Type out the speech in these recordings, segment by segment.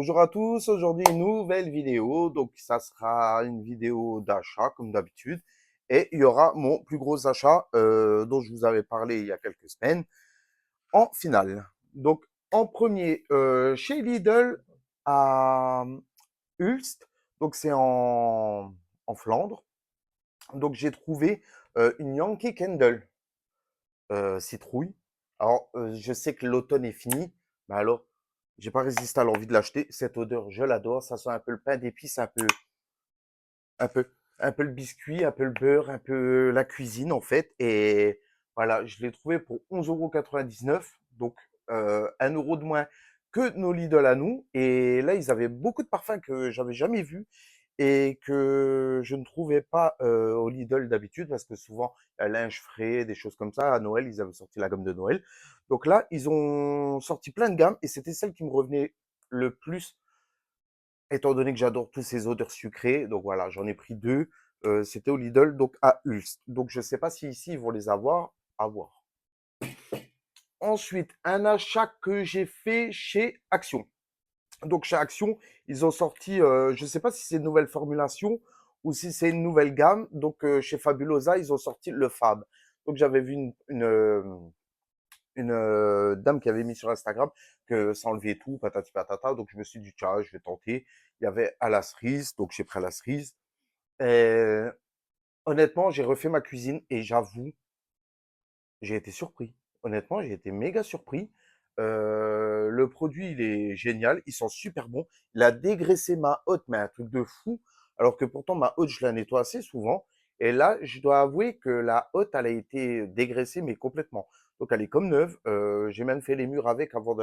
Bonjour à tous, aujourd'hui une nouvelle vidéo, donc ça sera une vidéo d'achat comme d'habitude et il y aura mon plus gros achat dont je vous avais parlé il y a quelques semaines en finale. Donc en premier chez Lidl à Hulst, donc c'est en Flandre, donc j'ai trouvé une Yankee Candle citrouille. Alors je sais que l'automne est fini, mais alors j'ai pas résisté à l'envie de l'acheter. Cette odeur, je l'adore. Ça sent un peu le pain d'épices, un peu, un peu le biscuit, un peu le beurre, un peu la cuisine en fait. Et voilà, je l'ai trouvé pour 11,99 €. Donc 1 € de moins que nos Lidl à nous. Et là, ils avaient beaucoup de parfums que j'avais jamais vus et que je ne trouvais pas au Lidl d'habitude parce que souvent, il y a linge frais, des choses comme ça. À Noël, ils avaient sorti la gamme de Noël. Donc là, ils ont sorti plein de gammes et c'était celle qui me revenait le plus étant donné que j'adore tous ces odeurs sucrées. Donc voilà, j'en ai pris deux. C'était au Lidl, donc à Hulst. Donc je ne sais pas si ici ils vont les avoir. À voir. Ensuite, un achat que j'ai fait chez Action. Donc chez Action, ils ont sorti, je ne sais pas si c'est une nouvelle formulation ou si c'est une nouvelle gamme. Donc chez Fabulosa, ils ont sorti le Fab. Donc j'avais vu une dame qui avait mis sur Instagram que ça enlevait tout, patati patata. Donc je me suis dit, tiens, je vais tenter. Il y avait à la cerise, donc j'ai pris à la cerise. Et honnêtement, j'ai refait ma cuisine et j'avoue, j'ai été surpris. Honnêtement, j'ai été méga surpris. Le produit, il est génial, il sent super bon. Il a dégraissé ma hotte, mais un truc de fou. Alors que pourtant, ma hotte, je la nettoie assez souvent. Et là, je dois avouer que la hotte, elle a été dégraissée, mais complètement. Donc, elle est comme neuve. J'ai même fait les murs avec avant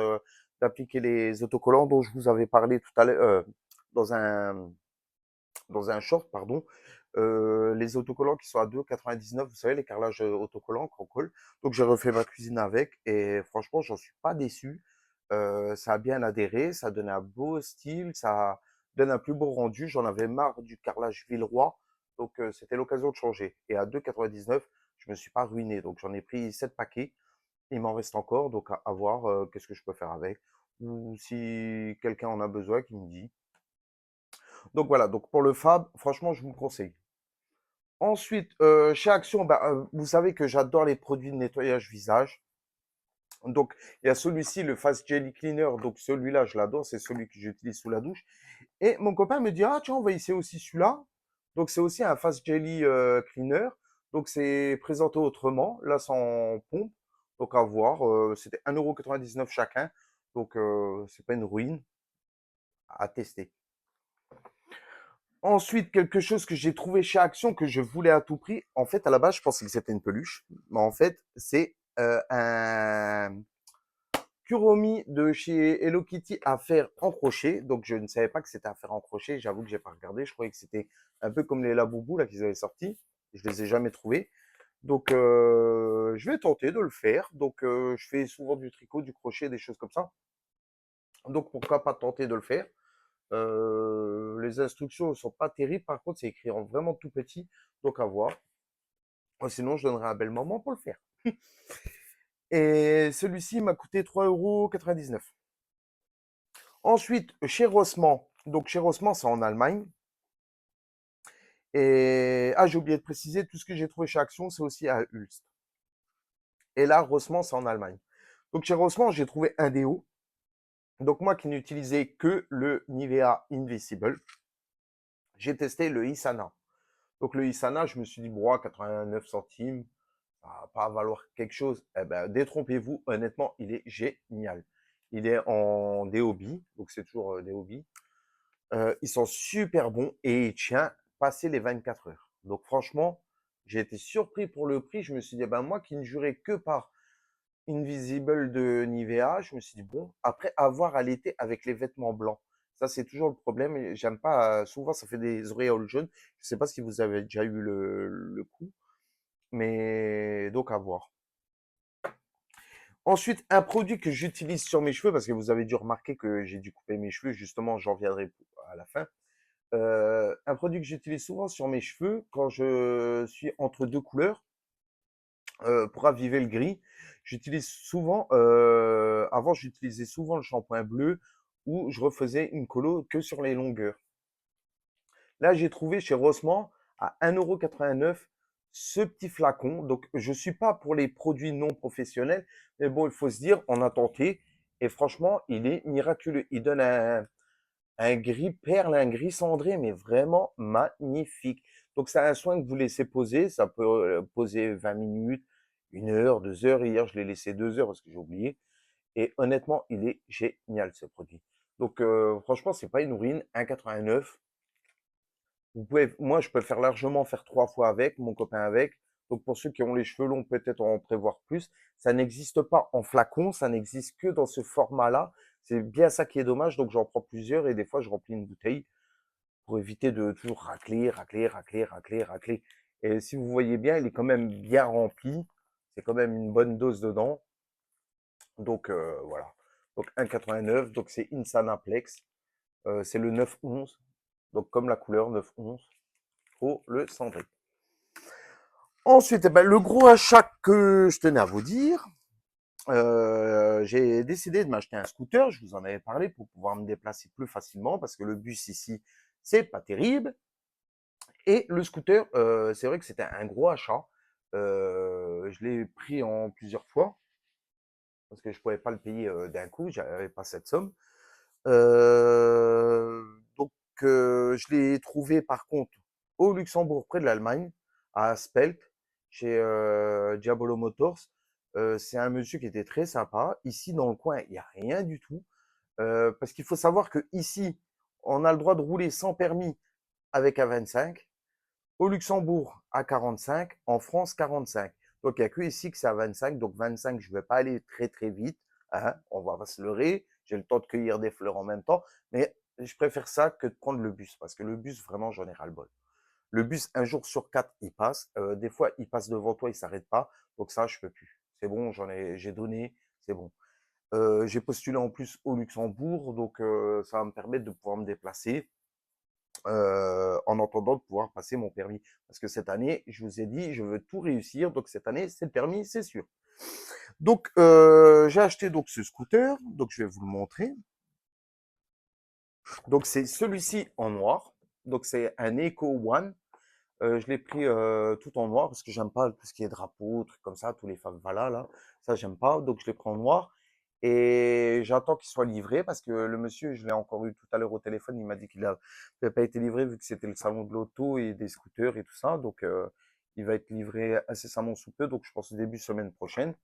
d'appliquer les autocollants dont je vous avais parlé tout à l'heure, dans un, dans un short, pardon. Les autocollants qui sont à 2,99 €, vous savez, les carrelages autocollants qu'on colle. Donc, j'ai refait ma cuisine avec et franchement, j'en suis pas déçu. Ça a bien adhéré, ça donne un beau style, ça donne un plus beau rendu. J'en avais marre du carrelage Villeroy, donc c'était l'occasion de changer. Et à 2,99 €, je me suis pas ruiné. Donc, j'en ai pris 7 paquets. Il m'en reste encore, donc à voir qu'est-ce que je peux faire avec. Ou si quelqu'un en a besoin, qui me dit. Donc voilà, donc pour le Fab, franchement, je vous le conseille. Ensuite, chez Action, bah, vous savez que j'adore les produits de nettoyage visage. Donc, il y a celui-ci, le Fast Jelly Cleaner. Donc, celui-là, je l'adore. C'est celui que j'utilise sous la douche. Et mon copain me dit, ah, tiens, on va essayer aussi celui-là. Donc, c'est aussi un Fast Jelly Cleaner. Donc, c'est présenté autrement. Là, c'est en pompe. Donc, à voir. C'était 1,99 € chacun. Donc, c'est pas une ruine à tester. Ensuite, quelque chose que j'ai trouvé chez Action que je voulais à tout prix. En fait, à la base, je pensais que c'était une peluche, mais en fait, c'est un Kuromi de chez Hello Kitty à faire en crochet. Donc, je ne savais pas que c'était à faire en crochet. J'avoue que j'ai pas regardé. Je croyais que c'était un peu comme les Laboubou là qu'ils avaient sortis. Je les ai jamais trouvés. Donc, je vais tenter de le faire. Donc, je fais souvent du tricot, du crochet, des choses comme ça. Donc, pourquoi pas tenter de le faire. Les instructions ne sont pas terribles. Par contre, c'est écrit en vraiment tout petit. Donc, à voir. Sinon, je donnerai un bel moment pour le faire. Et celui-ci m'a coûté 3,99 €. Ensuite, chez Rossmann. Donc, chez Rossmann, c'est en Allemagne. Et, ah, j'ai oublié de préciser, tout ce que j'ai trouvé chez Action, c'est aussi à Hulst. Et là, Rossmann, c'est en Allemagne. Donc, chez Rossmann, j'ai trouvé un déo. Donc, moi qui n'utilisais que le Nivea Invisible, j'ai testé le Isana. Donc, le Isana, je me suis dit, bon, 89 centimes, ça va pas valoir quelque chose. Eh ben, détrompez-vous, honnêtement, il est génial. Il est en DOB, donc c'est toujours DOB. Ils sont super bons et il tient passer les 24 heures. Donc franchement, j'ai été surpris pour le prix. Je me suis dit, ben moi qui ne jurais que par Invisible de Nivea, je me suis dit, bon, après avoir à l'été avec les vêtements blancs. Ça, c'est toujours le problème. Et j'aime pas, souvent, ça fait des auréoles jaunes. Je sais pas si vous avez déjà eu le coup, mais donc à voir. Ensuite, un produit que j'utilise sur mes cheveux, parce que vous avez dû remarquer que j'ai dû couper mes cheveux, justement, j'en viendrai à la fin. Un produit que j'utilise souvent sur mes cheveux quand je suis entre deux couleurs pour raviver le gris. J'utilise souvent, avant j'utilisais souvent le shampoing bleu où je refaisais une colo que sur les longueurs. Là, j'ai trouvé chez Rossmann à 1,89 € ce petit flacon. Donc, je suis pas pour les produits non professionnels, mais bon, il faut se dire, on a tenté. Et franchement, il est miraculeux. Il donne un gris perle, un gris cendré, mais vraiment magnifique. Donc, c'est un soin que vous laissez poser. Ça peut poser 20 minutes, 1 heure, 2 heures. Hier, je l'ai laissé 2 heures parce que j'ai oublié. Et honnêtement, il est génial, ce produit. Donc, franchement, c'est pas une urine. 1,89 €. Moi, je peux faire largement faire 3 fois avec, mon copain avec. Donc, pour ceux qui ont les cheveux longs, peut-être en prévoir plus. Ça n'existe pas en flacon, ça n'existe que dans ce format-là. C'est bien ça qui est dommage. Donc, j'en prends plusieurs et des fois, je remplis une bouteille pour éviter de toujours racler, racler, racler, racler, racler. Et si vous voyez bien, il est quand même bien rempli. C'est quand même une bonne dose dedans. Donc, voilà. Donc, 1,89. Donc, c'est Insanaplex. C'est le 9-11. Donc, comme la couleur 9-11. Faut le cendrer. Ensuite, eh ben, le gros achat que je tenais à vous dire, j'ai décidé de m'acheter un scooter. Je vous en avais parlé pour pouvoir me déplacer plus facilement parce que le bus ici, c'est pas terrible. Et le scooter, c'est vrai que c'était un gros achat. Je l'ai pris en plusieurs fois parce que je pouvais pas le payer d'un coup. J'avais pas cette somme. Euh, donc, je l'ai trouvé par contre au Luxembourg, près de l'Allemagne, à Spelt, chez Diabolo Motors. C'est un monsieur qui était très sympa. Ici, dans le coin, il n'y a rien du tout. Parce qu'il faut savoir que ici, on a le droit de rouler sans permis avec un 25. Au Luxembourg, à 45. En France, 45. Donc, il n'y a que ici que c'est à 25. Donc, 25, je ne vais pas aller très, très vite. Hein, on va pas se leurrer. J'ai le temps de cueillir des fleurs en même temps. Mais je préfère ça que de prendre le bus. Parce que le bus, vraiment, j'en ai ras-le-bol. Le bus, un jour sur 4, il passe. Des fois, il passe devant toi, il s'arrête pas. Donc ça, je peux plus. C'est bon, j'ai donné, c'est bon. J'ai postulé en plus au Luxembourg, donc ça va me permettre de pouvoir me déplacer en attendant de pouvoir passer mon permis. Parce que cette année, je vous ai dit, je veux tout réussir. Donc cette année, c'est le permis, c'est sûr. Donc j'ai acheté donc ce scooter. Donc je vais vous le montrer. Donc c'est celui-ci en noir. Donc c'est un Eco One. Je l'ai pris tout en noir parce que j'aime pas tout ce qui est drapeau, trucs comme ça, tous les favela là. Ça, j'aime pas. Donc je l'ai pris en noir. Et j'attends qu'il soit livré parce que le monsieur, je l'ai encore eu tout à l'heure au téléphone, il m'a dit qu'il n'avait pas été livré vu que c'était le salon de l'auto et des scooters et tout ça. Donc il va être livré incessamment sous peu. Donc je pense au début semaine prochaine.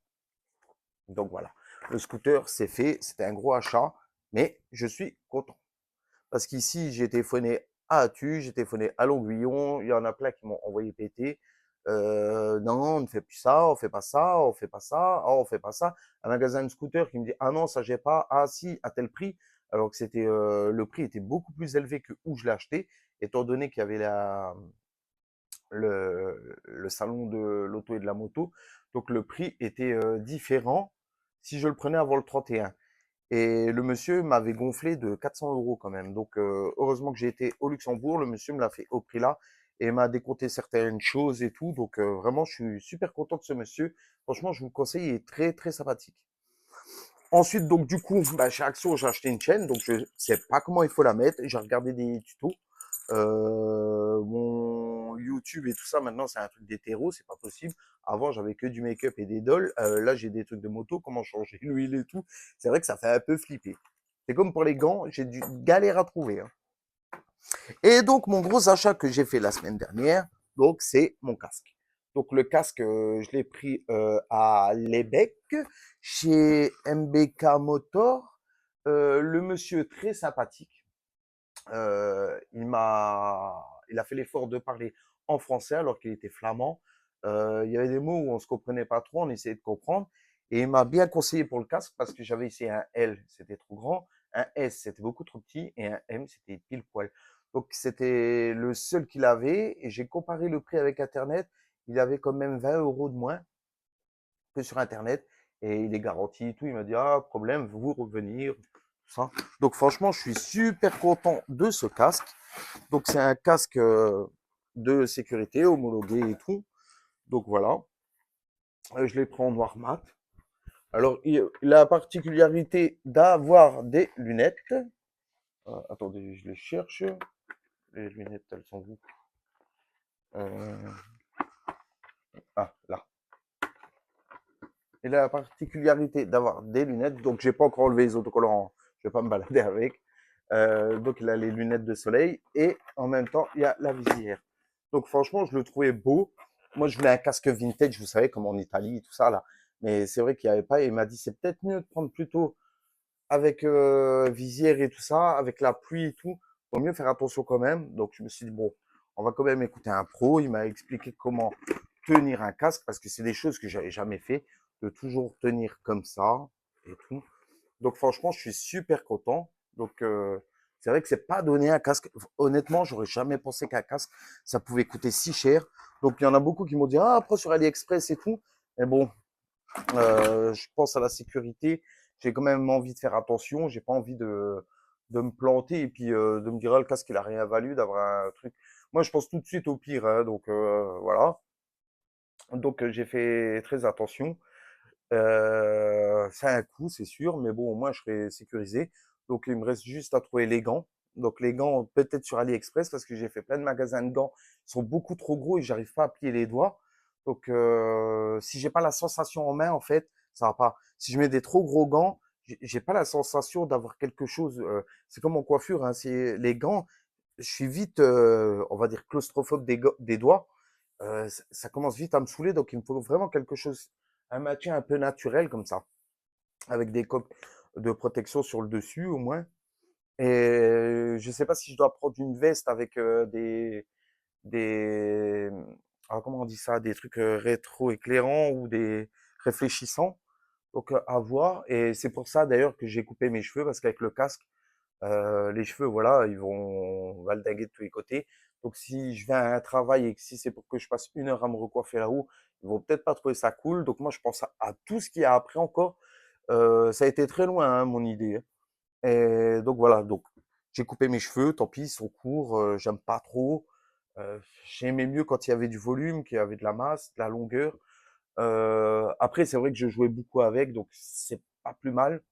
Donc voilà. Le scooter, c'est fait. C'était un gros achat. Mais je suis content. Parce qu'ici, j'ai téléphoné à Atu, j'ai téléphoné à Longuillon, il y en a plein qui m'ont envoyé péter. Non, on ne fait plus ça, on fait pas ça, on fait pas ça, oh, on fait pas ça. Un magasin de scooter qui me dit, ah non, ça j'ai pas, ah si, à tel prix. Alors que c'était, le prix était beaucoup plus élevé que où je l'ai acheté, étant donné qu'il y avait le salon de l'auto et de la moto. Donc le prix était différent si je le prenais avant le 31. Et le monsieur m'avait gonflé de 400 € quand même. Donc, heureusement que j'ai été au Luxembourg. Le monsieur me l'a fait au prix là et m'a décompté certaines choses et tout. Donc, vraiment, je suis super content de ce monsieur. Franchement, je vous le conseille, il est très, très sympathique. Ensuite, donc, du coup, bah, chez Axo, j'ai acheté une chaîne. Donc, je sais pas comment il faut la mettre. J'ai regardé des tutos. Mon YouTube et tout ça, maintenant, c'est un truc d'hétéro, c'est pas possible. Avant, j'avais que du make-up et des dolls. Là, j'ai des trucs de moto, comment changer l'huile et tout. C'est vrai que ça fait un peu flipper. C'est comme pour les gants, j'ai du galère à trouver. Hein. Et donc, mon gros achat que j'ai fait la semaine dernière, donc, c'est mon casque. Donc, le casque, je l'ai pris à Lebec, chez MBK Motor. Le monsieur très sympathique. Il a fait l'effort de parler en français alors qu'il était flamand. Il y avait des mots où on se comprenait pas trop, on essayait de comprendre. Et il m'a bien conseillé pour le casque parce que j'avais essayé un L, c'était trop grand, un S, c'était beaucoup trop petit, et un M, c'était pile poil. Donc c'était le seul qu'il avait, et j'ai comparé le prix avec Internet. Il avait quand même 20 € de moins que sur Internet, et il est garanti et tout. Il m'a dit, ah, problème, vous revenir, tout ça. Donc franchement, je suis super content de ce casque. Donc c'est un casque de sécurité homologué et tout. Donc voilà, je l'ai pris en noir mat. Alors il a la particularité d'avoir des lunettes. Attendez, je les cherche. Les lunettes, elles sont où? Euh, Ah, là. Et la particularité d'avoir des lunettes, donc j'ai pas encore enlevé les autocollants, je vais pas me balader avec. Donc il a les lunettes de soleil et en même temps il y a la visière. Donc franchement je le trouvais beau. Moi je voulais un casque vintage, vous savez comme en Italie tout ça là. Mais c'est vrai qu'il n'y avait pas. Et il m'a dit c'est peut-être mieux de prendre plutôt avec visière et tout ça, avec la pluie et tout. Vaut mieux faire attention quand même. Donc je me suis dit bon, on va quand même écouter un pro. Il m'a expliqué comment tenir un casque parce que c'est des choses que j'avais jamais fait, de toujours tenir comme ça et tout. Donc franchement, je suis super content. Donc c'est vrai que c'est pas donné un casque. Honnêtement, j'aurais jamais pensé qu'un casque ça pouvait coûter si cher. Donc il y en a beaucoup qui m'ont dit ah après sur AliExpress et tout. Mais bon, je pense à la sécurité. J'ai quand même envie de faire attention. J'ai pas envie de me planter et puis de me dire ah, le casque il a rien valu d'avoir un truc. Moi, je pense tout de suite au pire. Hein, donc voilà. Donc j'ai fait très attention. Ça a un coût, c'est sûr, mais bon, au moins je serai sécurisé. Donc il me reste juste à trouver les gants. Donc les gants, peut-être sur AliExpress, parce que j'ai fait plein de magasins de gants. Ils sont beaucoup trop gros et j'arrive pas à plier les doigts. Donc si j'ai pas la sensation en main, en fait, ça va pas. Si je mets des trop gros gants, j'ai pas la sensation d'avoir quelque chose. C'est comme en coiffure, hein, c'est les gants. Je suis vite, on va dire, claustrophobe des doigts. Ça commence vite à me saouler, donc il me faut vraiment quelque chose, un maintien un peu naturel comme ça, avec des coques de protection sur le dessus au moins. Et je sais pas si je dois prendre une veste avec des, comment on dit ça, des trucs rétro-éclairants ou des réfléchissants. Donc à voir. Et c'est pour ça d'ailleurs que j'ai coupé mes cheveux parce qu'avec le casque, les cheveux, voilà, ils vont valdinguer de tous les côtés. Donc, si je vais à un travail et que si c'est pour que je passe 1 heure à me recoiffer là-haut, ils vont peut-être pas trouver ça cool. Donc, moi, je pense à tout ce qu'il y a après encore. Ça a été très loin, hein, mon idée. Hein. Et donc, voilà. Donc, j'ai coupé mes cheveux. Tant pis, ils sont courts. J'aime pas trop. J'aimais mieux quand il y avait du volume, qu'il y avait de la masse, de la longueur. Après, c'est vrai que je jouais beaucoup avec, donc c'est pas plus mal.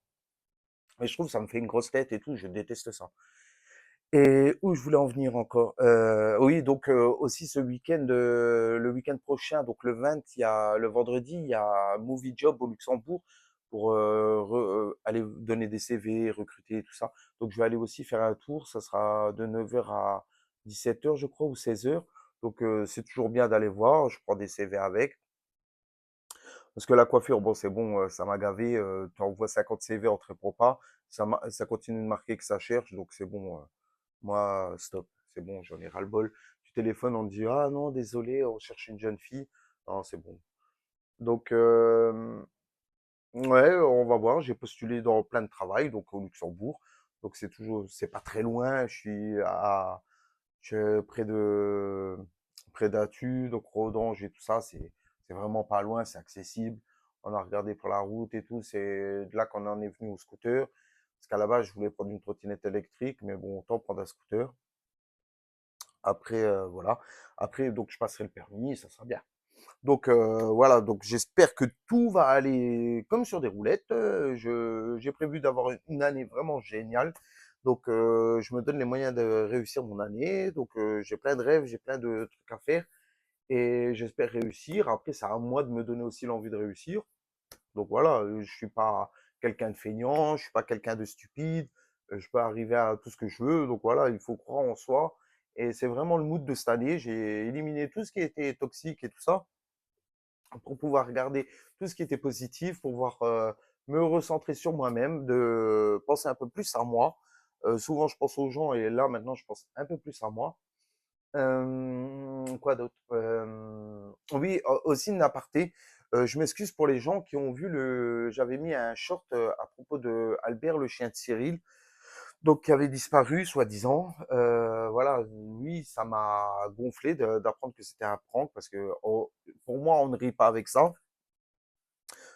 Mais je trouve que ça me fait une grosse tête et tout. Je déteste ça. Et où je voulais en venir encore? Oui, donc aussi ce week-end, le week-end prochain, donc le 20, il y a le vendredi, il y a Movie Job au Luxembourg pour aller donner des CV, recruter et tout ça. Donc je vais aller aussi faire un tour. Ça sera de 9 heures à 17 heures, je crois, ou 16 heures. Donc c'est toujours bien d'aller voir. Je prends des CV avec. Parce que la coiffure, bon, c'est bon, ça m'a gavé. Tu envoies 50 CV, on te répond pas. Ça continue de marquer que ça cherche, donc c'est bon. Moi, stop, c'est bon, j'en ai ras-le-bol. Tu téléphones, on te dit, ah non, désolé, on cherche une jeune fille. Non, c'est bon. Donc, ouais, on va voir. J'ai postulé dans plein de travail, donc au Luxembourg. Donc c'est toujours, c'est pas très loin. Je suis près d'Atu, donc Rodange et tout ça. C'est vraiment pas loin, c'est accessible. On a regardé pour la route et tout. C'est de là qu'on en est venu au scooter. Parce qu'à la base, je voulais prendre une trottinette électrique, mais bon, autant prendre un scooter. Après, voilà. Après, donc, je passerai le permis, ça sera bien. Donc, voilà. Donc, j'espère que tout va aller comme sur des roulettes. J'ai prévu d'avoir une année vraiment géniale. Donc, je me donne les moyens de réussir mon année. Donc, j'ai plein de rêves, j'ai plein de trucs à faire. Et j'espère réussir. Après, c'est à moi de me donner aussi l'envie de réussir. Donc, voilà. Je suis pas quelqu'un de feignant, je suis pas quelqu'un de stupide. Je peux arriver à tout ce que je veux. Donc, voilà, il faut croire en soi. Et c'est vraiment le mood de cette année. J'ai éliminé tout ce qui était toxique et tout ça pour pouvoir regarder tout ce qui était positif, pour pouvoir me recentrer sur moi-même, de penser un peu plus à moi. Souvent, je pense aux gens et là, maintenant, je pense un peu plus à moi. Quoi d'autre? Oui, aussi une aparté. Je m'excuse pour les gens qui ont vu le. J'avais mis un short à propos de Albert, le chien de Cyril, donc qui avait disparu, soi-disant. Voilà, oui, ça m'a gonflé d'apprendre que c'était un prank parce que pour moi, on ne rit pas avec ça.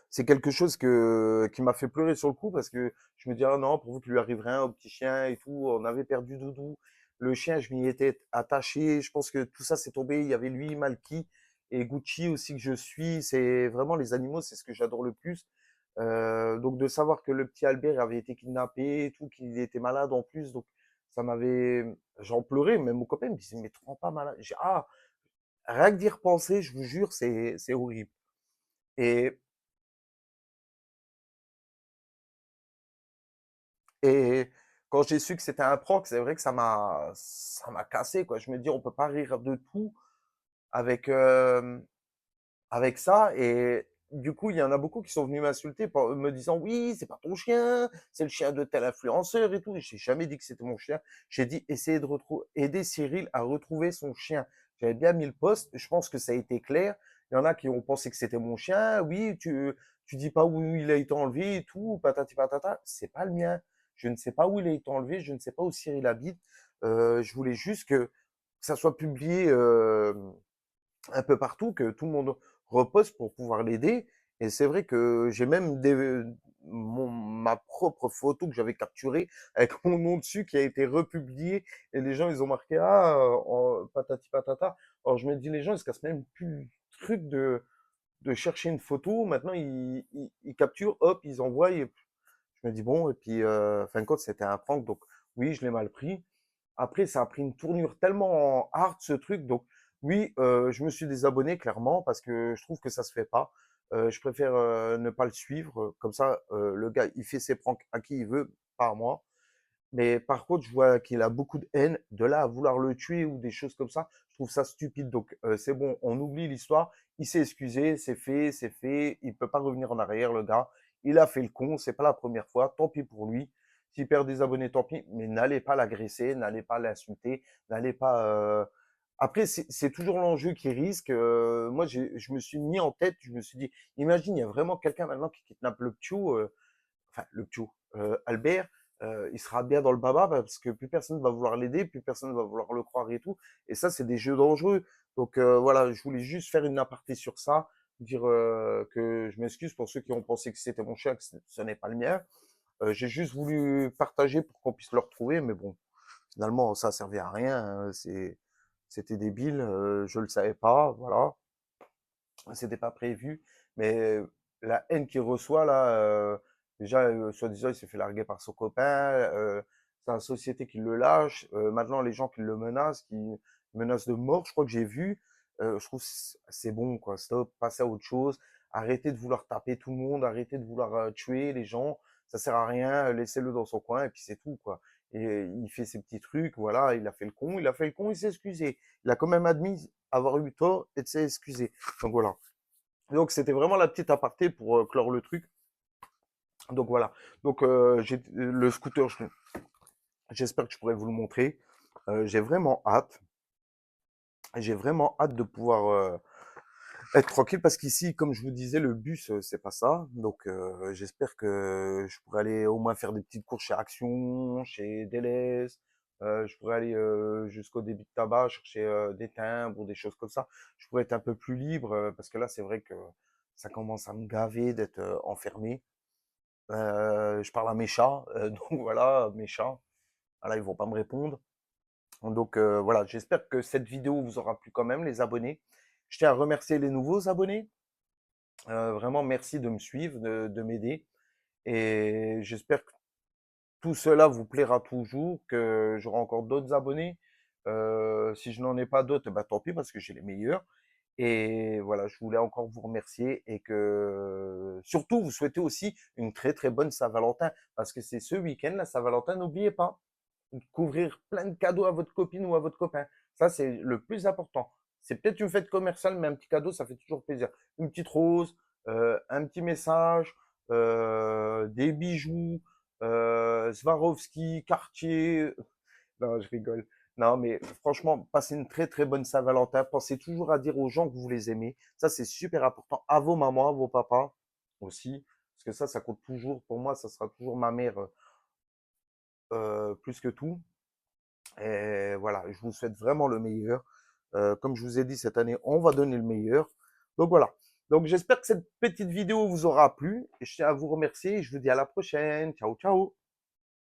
C'est quelque chose qui m'a fait pleurer sur le coup parce que je me dis, ah non, pourvu qu'il lui arrive rien au petit chien et tout. On avait perdu Doudou. Le chien, je m'y étais attaché. Je pense que tout ça s'est tombé. Il y avait lui, Malky et Gucci aussi que je suis. C'est vraiment les animaux, c'est ce que j'adore le plus. Donc de savoir que le petit Albert avait été kidnappé et tout, qu'il était malade en plus. Donc ça m'avait j'en pleurais, même mon copain me disait: «Mais tu te rends pas malade?» J'ai «Ah, rien que d'y repenser, je vous jure, c'est horrible» et et quand j'ai su que c'était un prank, c'est vrai que ça m'a cassé, quoi. Je me dis: «On peut pas rire de tout avec, avec ça» et du coup, il y en a beaucoup qui sont venus m'insulter me disant: «Oui, c'est pas ton chien, c'est le chien de tel influenceur et tout». J'ai jamais dit que c'était mon chien. J'ai dit: «Essayez de aider Cyril à retrouver son chien». J'avais bien mis le post, je pense que ça a été clair. Il y en a qui ont pensé que c'était mon chien. «Oui, tu dis pas où il a été enlevé et tout, patati patata». C'est pas le mien. Je ne sais pas où il a été enlevé, je ne sais pas où Cyril habite. Je voulais juste que ça soit publié, un peu partout, que tout le monde reposte pour pouvoir l'aider. Et c'est vrai que j'ai même ma propre photo que j'avais capturée avec mon nom dessus qui a été republiée et les gens ils ont marqué ah patati patata. Alors je me dis les gens ils se cassent même plus le truc de chercher une photo. Maintenant ils capturent, hop ils envoient. Et je me dis bon et puis fin de compte c'était un prank donc oui je l'ai mal pris. Après, ça a pris une tournure tellement hard ce truc, donc oui, je me suis désabonné clairement parce que je trouve que ça se fait pas. Je préfère, ne pas le suivre, comme ça, le gars, il fait ses pranks à qui il veut, pas à moi. Mais par contre, je vois qu'il a beaucoup de haine. De là à vouloir le tuer ou des choses comme ça, je trouve ça stupide. Donc, c'est bon, on oublie l'histoire. Il s'est excusé, c'est fait, c'est fait. Il peut pas revenir en arrière, le gars. Il a fait le con, c'est pas la première fois. Tant pis pour lui. S'il perd des abonnés, tant pis. Mais n'allez pas l'agresser, n'allez pas l'insulter, n'allez pas. Après, c'est toujours l'enjeu qui risque. Moi, je me suis mis en tête, je me suis dit, imagine, il y a vraiment quelqu'un maintenant qui kidnappe le Ptio. Enfin le Ptio, Albert, il sera bien dans le baba parce que plus personne va vouloir l'aider, plus personne va vouloir le croire et tout. Et ça, c'est des jeux dangereux. Donc voilà, je voulais juste faire une aparté sur ça, dire que je m'excuse pour ceux qui ont pensé que c'était mon chien, que ce n'est pas le mien. J'ai juste voulu partager pour qu'on puisse le retrouver, mais bon, finalement, ça servait à rien. C'était débile, je le savais pas, voilà. C'était pas prévu, mais la haine qu'il reçoit là, déjà, soi-disant, il s'est fait larguer par son copain, c'est la société qui le lâche, maintenant les gens qui le menacent, qui menacent de mort, je crois que j'ai vu, je trouve c'est bon quoi, stop, passez à autre chose, arrêtez de vouloir taper tout le monde, arrêtez de vouloir tuer les gens, ça sert à rien, laissez-le dans son coin et puis c'est tout quoi. Et il fait ses petits trucs, voilà, il a fait le con, il a fait le con, il s'est excusé. Il a quand même admis avoir eu tort et de s'est excusé. Donc voilà. Donc c'était vraiment la petite aparté pour clore le truc. Donc voilà. Donc j'ai le scooter, j'espère que je pourrai vous le montrer. J'ai vraiment hâte. J'ai vraiment hâte de pouvoir être tranquille parce qu'ici, comme je vous disais, le bus, c'est pas ça. Donc j'espère que je pourrai aller au moins faire des petites courses chez Action, chez Deleuze. Je pourrais aller jusqu'au débit de tabac, chercher des timbres ou des choses comme ça. Je pourrais être un peu plus libre parce que là, c'est vrai que ça commence à me gaver d'être enfermé. Je parle à mes chats, donc voilà, mes chats. Voilà, ils vont pas me répondre. Donc voilà, j'espère que cette vidéo vous aura plu quand même, les abonnés. Je tiens à remercier les nouveaux abonnés. Vraiment, merci de me suivre, de m'aider. Et j'espère que tout cela vous plaira toujours, que j'aurai encore d'autres abonnés. Si je n'en ai pas d'autres, bah, tant pis parce que j'ai les meilleurs. Et voilà, je voulais encore vous remercier et que surtout vous souhaiter aussi une très très bonne Saint-Valentin parce que c'est ce week-end, la Saint-Valentin, n'oubliez pas de couvrir plein de cadeaux à votre copine ou à votre copain. Ça, c'est le plus important. C'est peut-être une fête commerciale, mais un petit cadeau, ça fait toujours plaisir. Une petite rose, un petit message, des bijoux, Swarovski, Cartier. Non, je rigole. Non, mais franchement, passez une très très bonne Saint-Valentin. Pensez toujours à dire aux gens que vous les aimez. Ça, c'est super important. À vos mamans, à vos papas aussi. Parce que ça compte toujours. Pour moi, ça sera toujours ma mère plus que tout. Et voilà, je vous souhaite vraiment le meilleur. Comme je vous ai dit, cette année, on va donner le meilleur. Donc voilà. Donc j'espère que cette petite vidéo vous aura plu. Et je tiens à vous remercier. Je vous dis à la prochaine. Ciao, ciao.